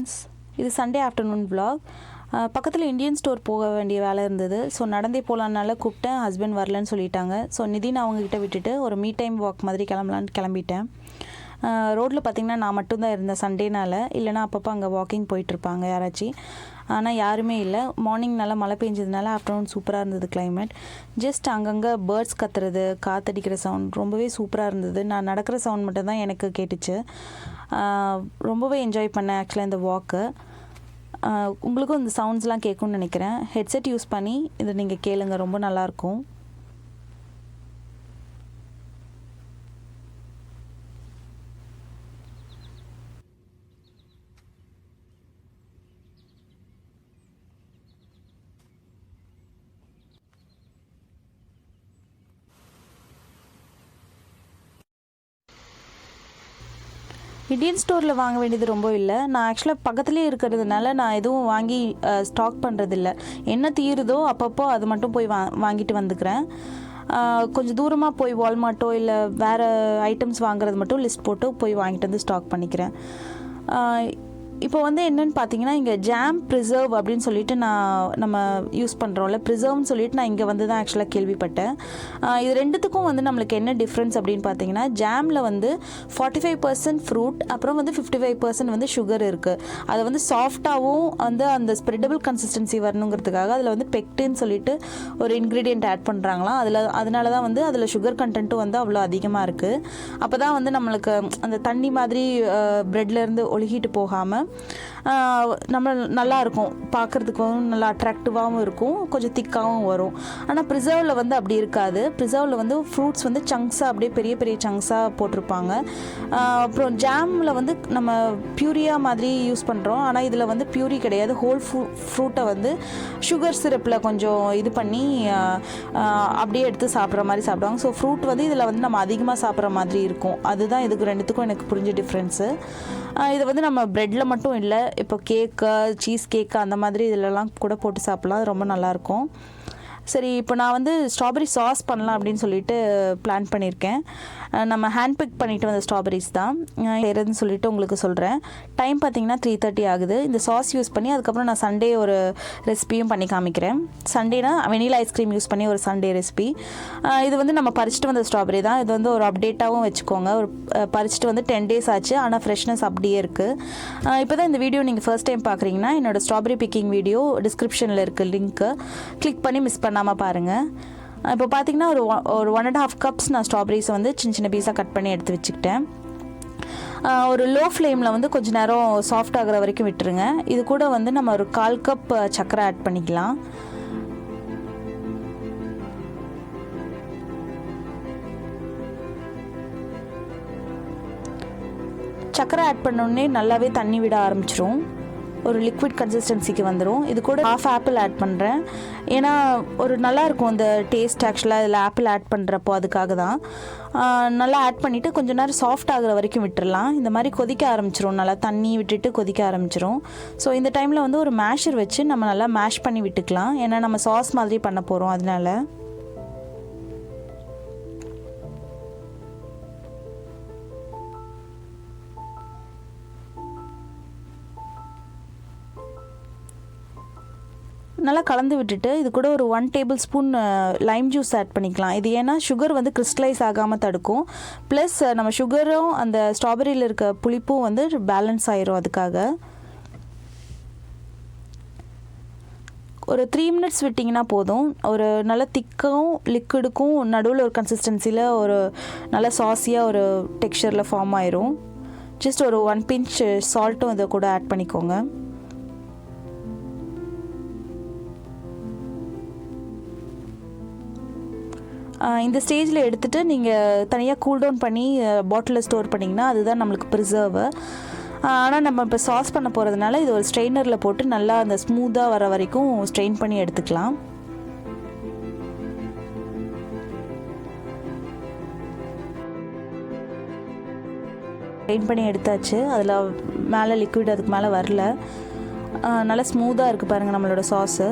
Friends, இது Sunday afternoon vlog. பக்கத்தில் Indian store போக வேண்டிய வேலை இருந்தது. ஸோ நடந்தே போகலான்னால கூப்பிட்டேன். ஹஸ்பண்ட் வரலன்னு சொல்லிட்டாங்க. ஸோ நிதின் அவங்கக்கிட்ட விட்டுட்டு ஒரு மீ டைம் வாக் மாதிரி கிளம்பிட்டேன். ரோட்டில் பார்த்திங்கன்னா நான் மட்டும்தான் இருந்தேன் சண்டேனால். இல்லைனா அப்பப்போ அங்கே வாக்கிங் போயிட்டுருப்பாங்க யாராச்சும். ஆனால் யாருமே இல்லை. மார்னிங் நல்லா மழை பெஞ்சதுனால ஆஃப்டர்நூன் சூப்பராக இருந்தது கிளைமேட். ஜஸ்ட் அங்கங்கே பேர்ட்ஸ் கத்துறது, காற்றடிக்கிற சவுண்ட் ரொம்பவே சூப்பராக இருந்தது. நான் நடக்கிற சவுண்ட் மட்டும் தான் எனக்கு கேட்டுச்சு. ரொம்பவே என்ஜாய் பண்ணேன் ஆக்சுவலாக இந்த வாக்கு. உங்களுக்கும் இந்த சவுண்ட்ஸ்லாம் கேட்கும்னு நினைக்கிறேன். ஹெட்செட் யூஸ் பண்ணி இதை நீங்கள் கேளுங்க, ரொம்ப நல்லாயிருக்கும். இந்தியன் ஸ்டோரில் வாங்க வேண்டியது ரொம்ப இல்லை. நான் ஆக்சுவலாக பக்கத்துலேயே இருக்கிறதுனால நான் எதுவும் வாங்கி ஸ்டாக் பண்ணுறதில்ல. என்ன தீருதோ அப்பப்போ அது மட்டும் போய் வாங்கிட்டு வந்துக்கிறேன். கொஞ்சம் தூரமாக போய் வால்மார்ட்டோ இல்லை வேறு ஐட்டம்ஸ் வாங்குறது மட்டும் லிஸ்ட் போட்டு போய் வாங்கிட்டு வந்து ஸ்டாக் பண்ணிக்கிறேன். இப்போ வந்து என்னென்னு பார்த்தீங்கன்னா, இங்கே ஜாம் ப்ரிசர்வ் அப்படின்னு சொல்லிட்டு நம்ம யூஸ் பண்ணுறோம்ல, ப்ரிசர்வ்னு சொல்லிட்டு நான் இங்கே வந்து தான் ஆக்சுவலாக கேள்விப்பட்டேன். இது ரெண்டுத்துக்கும் வந்து நம்மளுக்கு என்ன டிஃப்ரென்ஸ் அப்படின்னு பார்த்தீங்கன்னா, ஜாமில் வந்து 45% ஃப்ரூட், அப்புறம் வந்து 55% வந்து சுகர் இருக்குது. அதை வந்து சாஃப்டாகவும் வந்து அந்த ஸ்ப்ரெடபிள் கன்சிஸ்டன்சி வரணுங்கிறதுக்காக அதில் வந்து பெக்டின்னு சொல்லிட்டு ஒரு இன்க்ரீடியன்ட் ஆட் பண்ணுறாங்களாம். அதனால தான் வந்து அதில் சுகர் கண்டென்ட்டும் வந்து அவ்வளோ அதிகமாக இருக்குது. அப்போ தான் வந்து நம்மளுக்கு அந்த தண்ணி மாதிரி ப்ரெட்லேருந்து ஒழுகிட்டு போகாமல் நம்ம நல்லாயிருக்கும், பார்க்குறதுக்கும் நல்லா அட்ராக்டிவாகவும் இருக்கும், கொஞ்சம் திக்காகவும் வரும். ஆனால் ப்ரிசர்வில் வந்து அப்படி இருக்காது. ப்ரிசர்வில் வந்து ஃப்ரூட்ஸ் வந்து சங்க்ஸாக அப்படியே பெரிய பெரிய சங்க்ஸாக போட்டிருப்பாங்க. அப்புறம் ஜாமில் வந்து நம்ம பியூரியா மாதிரி யூஸ் பண்ணுறோம். ஆனால் இதில் வந்து பியூரி கிடையாது. ஹோல் ஃப்ரூட்டை வந்து சுகர் சிரப்பில் கொஞ்சம் இது பண்ணி அப்படியே எடுத்து சாப்பிட்ற மாதிரி சாப்பிடுவாங்க. ஸோ ஃப்ரூட் வந்து இதில் வந்து நம்ம அதிகமாக சாப்பிட்ற மாதிரி இருக்கும். அதுதான் இதுக்கு ரெண்டுத்துக்கும் எனக்கு புரிஞ்ச டிஃப்ரென்ஸு. இதை வந்து நம்ம ப்ரெட்டில் மட்டும் இல்லை, இப்போ கேக்கு, சீஸ் கேக்கு அந்த மாதிரி இதிலலாம் கூட போட்டு சாப்பிட்லாம். அது ரொம்ப நல்லாயிருக்கும். சரி, இப்போ நான் வந்து ஸ்ட்ராபெரி சாஸ் பண்ணலாம் அப்படின்னு சொல்லிட்டு பிளான் பண்ணியிருக்கேன். நம்ம ஹேண்ட்பிக் பண்ணிட்டு வந்த ஸ்ட்ராபெரிஸ் தான் செய்கிறதுன்னு சொல்லிட்டு உங்களுக்கு சொல்கிறேன். டைம் பார்த்திங்கன்னா 3:30 ஆகுது. இந்த சாஸ் யூஸ் பண்ணி அதுக்கப்புறம் நான் சண்டே ஒரு ரெசிபியும் பண்ணி காமிக்கிறேன். சண்டேனா வெனிலா ஐஸ்கிரீம் யூஸ் பண்ணி ஒரு சண்டே ரெசிபி. இது வந்து நம்ம பறிச்சுட்டு வந்த ஸ்ட்ராபெரி தான். இது வந்து ஒரு அப்டேட்டாகவும் வச்சுக்கோங்க. ஒரு பறிச்சுட்டு வந்து 10 days ஆச்சு, ஆனால் ஃப்ரெஷ்னஸ் அப்படியே இருக்குது. இப்போ தான் இந்த வீடியோ நீங்கள் ஃபர்ஸ்ட் டைம் பார்க்குறீங்கன்னா என்னோடய ஸ்ட்ராபெரி பிக்கிங் வீடியோ டிஸ்கிரிப்ஷனில் இருக்குது லிங்க்கு, கிளிக் பண்ணி மிஸ் பண்ணாமல் பாருங்கள். இப்போ பார்த்திங்கன்னா ஒரு 1.5 cups நான் ஸ்ட்ராபெரிஸை வந்து சின்ன சின்ன பீஸாக கட் பண்ணி எடுத்து வச்சுக்கிட்டேன். ஒரு லோ ஃப்ளேமில் வந்து கொஞ்சம் நேரம் சாஃப்ட் ஆகிற வரைக்கும் விட்டுருங்க. இது கூட வந்து நம்ம ஒரு 1/4 cup சர்க்கரை ஆட் பண்ணிக்கலாம். சர்க்கரை ஆட் பண்ணோடனே நல்லாவே தண்ணி விட ஆரம்பிச்சிரும். ஒரு லிக்விட் கன்சிஸ்டன்சிக்கு வந்துடும். இது கூட 1/2 apple ஆட் பண்ணுறேன். ஏன்னா ஒரு நல்லாயிருக்கும் இந்த டேஸ்ட் ஆக்சுவலாக இதில் ஆப்பிள் ஆட் பண்ணுறப்போ, அதுக்காக தான். நல்லா ஆட் பண்ணிவிட்டு கொஞ்சம் நேரம் சாஃப்ட் ஆகிற வரைக்கும் விட்டுடலாம். இந்த மாதிரி கொதிக்க ஆரம்பிச்சிரும், நல்லா தண்ணி விட்டுட்டு கொதிக்க ஆரம்பிச்சிரும். ஸோ இந்த டைமில் வந்து ஒரு மேஷர் வச்சு நம்ம நல்லா மேஷ் பண்ணி விட்டுக்கலாம். ஏன்னா நம்ம சாஸ் மாதிரி பண்ண போகிறோம், அதனால. நல்லா கலந்து விட்டுட்டு இது கூட ஒரு 1 tablespoon லைம் ஜூஸ் ஆட் பண்ணிக்கலாம். இது ஏன்னா சுகர் வந்து கிறிஸ்டலைஸ் ஆகாமல் தடுக்கும். ப்ளஸ் நம்ம சுகரும் அந்த ஸ்ட்ராபெரியில் இருக்க புளிப்பும் வந்து பேலன்ஸ் ஆயிரும். அதுக்காக ஒரு 3 minutes விட்டிங்கன்னா போதும். ஒரு நல்ல திக்கும் லிக்விடுக்கும் நடுவில் ஒரு கன்சிஸ்டன்சியில் ஒரு நல்ல சாஸியாக ஒரு டெக்ஸ்சரில் ஃபார்ம் ஆயிரும். ஜஸ்ட் ஒரு 1 pinch சால்ட்டும் இதை கூட ஆட் பண்ணிக்கோங்க. இந்த ஸ்டேஜில் எடுத்துகிட்டு நீங்கள் தனியாக கூல் டவுன் பண்ணி பாட்டிலில் ஸ்டோர் பண்ணிங்கன்னா அதுதான் நம்மளுக்கு ப்ரிசர்வு. ஆனால் நம்ம இப்போ சாஸ் பண்ண போகிறதுனால இது ஒரு ஸ்ட்ரெயினரில் போட்டு நல்லா அந்த ஸ்மூத்தாக வர வரைக்கும் ஸ்ட்ரெயின் பண்ணி எடுத்துக்கலாம். ஸ்ட்ரெயின் பண்ணி எடுத்தாச்சு. அதில் மேலே லிக்விட் அதுக்கு மேலே வரல. நல்லா ஸ்மூத்தாக இருக்குது பாருங்கள் நம்மளோட சாஸு.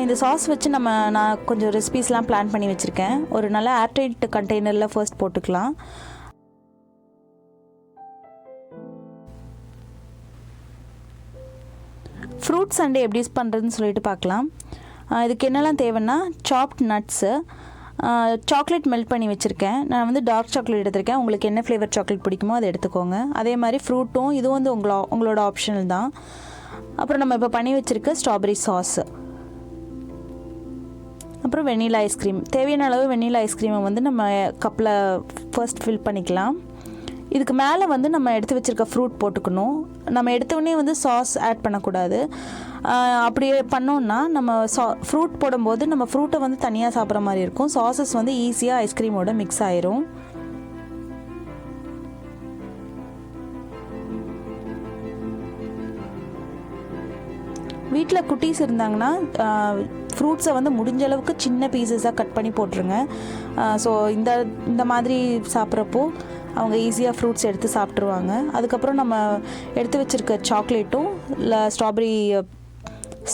இந்த சாஸ் வச்சு நான் கொஞ்சம் ரெசிபீஸ்லாம் பிளான் பண்ணி வச்சுருக்கேன். ஒரு நல்ல ஏர்டைட் கண்டெய்னரில் ஃபர்ஸ்ட் போட்டுக்கலாம். ஃப்ரூட் சண்டே எப்படி பண்ணுறதுன்னு சொல்லிட்டு பார்க்கலாம். இதுக்கு என்னெல்லாம் தேவைன்னா சாப்ட் நட்ஸு, சாக்லேட் மெல்ட் பண்ணி வச்சுருக்கேன். நான் வந்து டார்க் சாக்லேட் எடுத்திருக்கேன். உங்களுக்கு என்ன ஃப்ளேவர் சாக்லேட் பிடிக்குமோ அதை எடுத்துக்கோங்க. அதே மாதிரி ஃப்ரூட்டும் இதுவும் வந்து உங்களோட ஆப்ஷனல் தான். அப்புறம் நம்ம இப்போ பண்ணி வச்சுருக்க ஸ்ட்ராபெரி சாஸு, அப்புறம் வெண்ணிலா ஐஸ்கிரீம். தேவையான அளவு வெண்ணிலா ஐஸ்கிரீமை வந்து நம்ம கப்பில் ஃபர்ஸ்ட் ஃபில் பண்ணிக்கலாம். இதுக்கு மேலே வந்து நம்ம எடுத்து வச்சுருக்க ஃப்ரூட் போட்டுக்கணும். நம்ம எடுத்தோடனே வந்து சாஸ் ஆட் பண்ணக்கூடாது. அப்படியே பண்ணோன்னா நம்ம ஃப்ரூட் போடும்போது நம்ம ஃப்ரூட்டை வந்து தனியாக சாப்பிட்ற மாதிரி இருக்கும். சாஸஸ் வந்து ஈஸியாக ஐஸ்கிரீமோட மிக்ஸ் ஆயிரும். வீட்டில் குட்டீஸ் இருந்தாங்கன்னா ஃப்ரூட்ஸை வந்து முடிஞ்ச அளவுக்கு சின்ன பீசஸாக கட் பண்ணி போட்டுருங்க. ஸோ இந்த மாதிரி சாப்பிட்றப்போ அவங்க ஈஸியாக ஃப்ரூட்ஸ் எடுத்து சாப்பிட்ருவாங்க. அதுக்கப்புறம் நம்ம எடுத்து வச்சுருக்க சாக்லேட்டும் இல்லை ஸ்ட்ராபெரி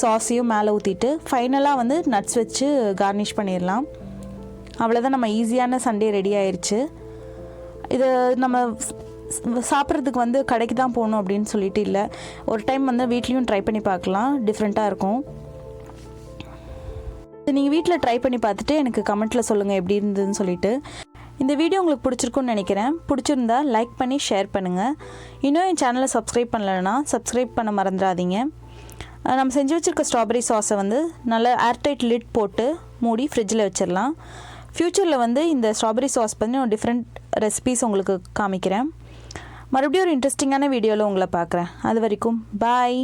சாஸையும் மேலே ஊற்றிட்டு ஃபைனலாக வந்து நட்ஸ் வச்சு கார்னிஷ் பண்ணிடலாம். அவ்வளோதான், நம்ம ஈஸியான சண்டே ரெடி ஆயிடுச்சு. இது நம்ம சாப்பிட்றதுக்கு வந்து கடைக்கு தான் போகணும் அப்படின்னு சொல்லிட்டு இல்லை, ஒரு டைம் வந்து வீட்லேயும் ட்ரை பண்ணி பார்க்கலாம், டிஃப்ரெண்ட்டாக இருக்கும். நீங்கள் வீட்டில் ட்ரை பண்ணி பார்த்துட்டு எனக்கு கமெண்ட்டில் சொல்லுங்கள் எப்படி இருந்ததுன்னு சொல்லிட்டு. இந்த வீடியோ உங்களுக்கு பிடிச்சிருக்குன்னு நினைக்கிறேன். பிடிச்சிருந்தா லைக் பண்ணி ஷேர் பண்ணுங்கள். இன்னும் என் சேனலை சப்ஸ்கிரைப் பண்ணலைன்னா சப்ஸ்கிரைப் பண்ண மறந்துடாதீங்க. நம்ம செஞ்சு வச்சுருக்க ஸ்ட்ராபெரி சாஸை வந்து நல்லா ஏர்டைட் லிட் போட்டு மூடி ஃப்ரிட்ஜில் வச்சிடலாம். ஃப்யூச்சரில் வந்து இந்த ஸ்ட்ராபெரி சாஸ் பண்ணி ஒரு டிஃப்ரெண்ட் ரெசிபீஸ் உங்களுக்கு காமிக்கிறேன். மறுபடியும் ஒரு இன்ட்ரெஸ்டிங்கான வீடியோவில் உங்களை பார்க்குறேன். அது வரைக்கும் பாய்.